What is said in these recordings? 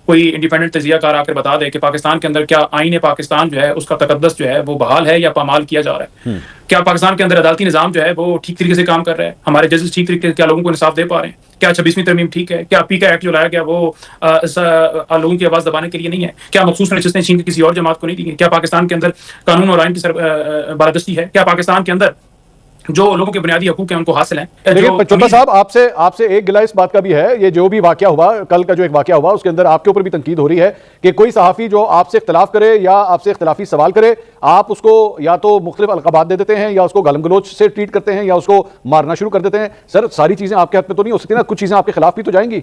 कोई इंडिपेंडेंट तजियाकार आकर बता दे कि पाकिस्तान के अंदर क्या आईन पाकिस्तान जो है उसका तकद्दस जो है वो बहाल है या पामाल किया जा रहा है। क्या पाकिस्तान के अंदर अदालती निज़ाम जो है वो ठीक तरीके से काम कर रहा है, हमारे जजेस ठीक तरीके से क्या लोगों को इंसाफ दे पा रहे हैं, क्या 26वीं तरमीम ठीक है, क्या पीका एक्ट जो लाया गया वो लोगों की आवाज़ दबाने के लिए नहीं है, क्या मखसूस नशिस्तें छीन के किसी और जमात को नहीं दी गई, क्या पाकिस्तान के अंदर कानून और आइन की बालादस्ती है, क्या पाकिस्तान के अंदर जो लोगों के बुनियादी हकूक हैं उनको हासिल हैं। लेकिन चोपड़ा साहब आपसे एक गिला इस बात का भी है, ये जो भी वाकया हुआ कल का जो एक वाकया हुआ उसके अंदर आपके ऊपर भी तनकीद हो रही है कि कोई सहाफी जो आपसे इख्तिलाफ करे या आपसे इख्तिलाफी सवाल करे, आप उसको या तो मुख्तलिफ अलकाबात दे देते हैं या उसको गालम गलोच से ट्रीट करते हैं या उसको मारना शुरू कर देते हैं। सर सारी चीजें आपके हाथ में तो नहीं हो सकती ना, कुछ चीजें आपके खिलाफ भी तो जाएंगी।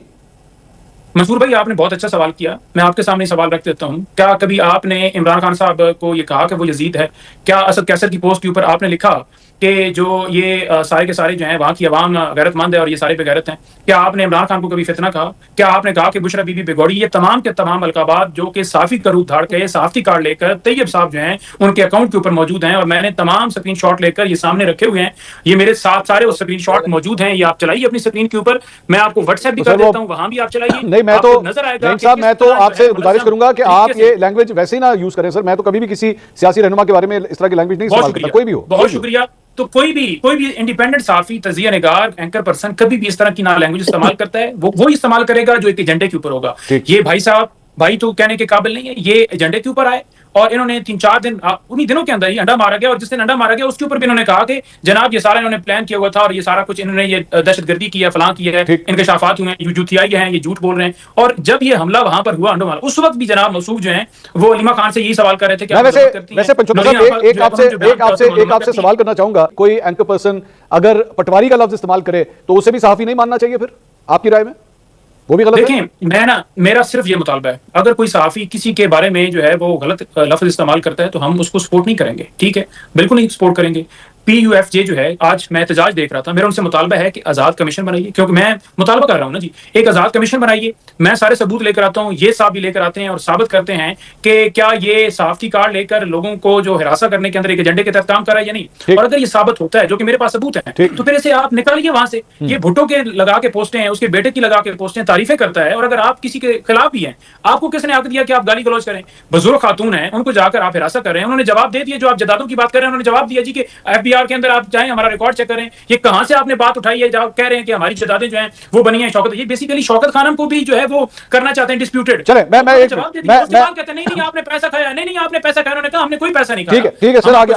मंसूर भाई आपने बहुत अच्छा सवाल किया, मैं आपके सामने सवाल रख देता हूं। क्या कभी आपने इमरान खान साहब को ये कहा कि वो यजीद है? क्या असद कैसर की पोस्ट के ऊपर आपने लिखा कि जो ये सारे के सारे जो हैं वहाँ की अवाम गैरतमंद है और ये सारे बेगैरत हैं? क्या आपने इमरान खान को कभी फितना कहा? क्या आपने कहा कि बुशरा बीबी बेगौड़ी? ये तमाम के तमाम अलकाबात जो कि साफी का रूप धार के साफी कार्ड लेकर तैयब साहब जो हैं उनके अकाउंट के ऊपर मौजूद हैं और मैंने तमाम स्क्रीन शॉट लेकर ये सामने रखे हुए हैं। ये मेरे साथ सारे वो स्क्रीन शॉट मौजूद हैं, ये आप चलाइए अपनी स्क्रीन के ऊपर, मैं आपको व्हाट्सएप भी कर देता हूँ, वहां भी आप चलाइए। नहीं मैं तो नजर आएगा साहब मैं तो आपसे गुजारिश करूंगा कि आप ये लैंग्वेज वैसे ही ना यूज करें सर। मैं तो कभी भी किसी सियासी रहनुमा के बारे में इस तरह की लैंग्वेज नहीं इस्तेमाल करता, कोई भी हो। बहुत शुक्रिया। तो कोई भी इंडिपेंडेंट साफी तजिया निगार एंकर पर्सन कभी भी इस तरह की ना लैंग्वेज इस्तेमाल करता है वो इस्तेमाल करेगा जो एक एजेंडे के ऊपर होगा। ये भाई साहब भाई तो कहने के काबिल नहीं है, ये एजेंडे के ऊपर आए और इन्होंने 3-4 दिन उन्हीं दिनों के अंदर ही अंडा मारा गया और जिस दिन अंडा मारा गया उसके ऊपर भी इन्होंने कहा कि जनाब ये सारा इन्होंने प्लान किया हुआ था और ये सारा कुछ इन्होंने ये दहशतगर्दी की है, फलां किया है, इनके शाफात हुए हैं, जूठियाई हैं, ये झूठ बोल रहे हैं। और जब ये हमला वहां पर हुआ अंडो मारा, उस वक्त भी जनाब मसूद जो है वो अलीमा खान से यही सवाल कर रहे थे कि वैसे पंचोत्तर साहब एक आपसे सवाल करना चाहूंगा, कोई एंकर पर्सन अगर पटवारी का लफ्ज इस्तेमाल करे तो उसे भी सहाफी नहीं मानना चाहिए फिर आपकी राय में? वो भी गलत है? देखें मेरा सिर्फ ये मुतालबा है, अगर कोई सहाफी किसी के बारे में जो है वो गलत लफ्ज इस्तेमाल करता है तो हम उसको सपोर्ट नहीं करेंगे, ठीक है, बिल्कुल नहीं सपोर्ट करेंगे। PUFJ जो है आज मैं एहतजाज देख रहा था, मेरा उनसे मुतालबा है कि आजाद कमीशन बनाइए, क्योंकि मैं मुतालबा कर रहा हूं ना जी, एक आजाद कमीशन बनाइए। मैं सारे सबूत लेकर आता हूं, ये साहब भी लेकर आते हैं और साबित करते हैं कि क्या ये साफ्ती कार्ड लेकर लोगों को जो हिरासत करने के अंदर एक एजेंडे के तहत काम कर रहा है या नहीं। और अगर ये साबित होता है, जो कि मेरे पास सबूत है, तो फिर इसे आप निकालिए वहां से। ये भुट्टो के लगा के पोस्टें हैं, उसके बेटे की लगा के पोस्टें, तारीफें करता है और अगर आप किसी के खिलाफ भी हैं, आपको किसने हक दिया कि आप गाली गलौज करें? बुजुर्ग खातून है उनको जाकर आप हिरासत कर रहे हैं, उन्होंने जवाब दे दिया। जो आप जदादों की बात कर रहे हैं उन्होंने जवाब दिया जी कि FBR के अंदर आप जाएं, हमारा रिकॉर्ड चेक करें। ये कहां से आपने बात उठाई है जब कह रहे हैं कि हमारी जदादें जो हैं वो बनी हैं शौकत? ये बेसिकली शौकत खानम को भी जो है वो करना चाहते हैं डिस्प्यूटेड। चले मैं जवाब दे दिया, उसके बाद कहते हैं नहीं आपने पैसा खाया, नहीं आपने पैसा खाया। उन्होंने कहा हमने कोई पैसा नहीं खाया। ठीक है सर, आगे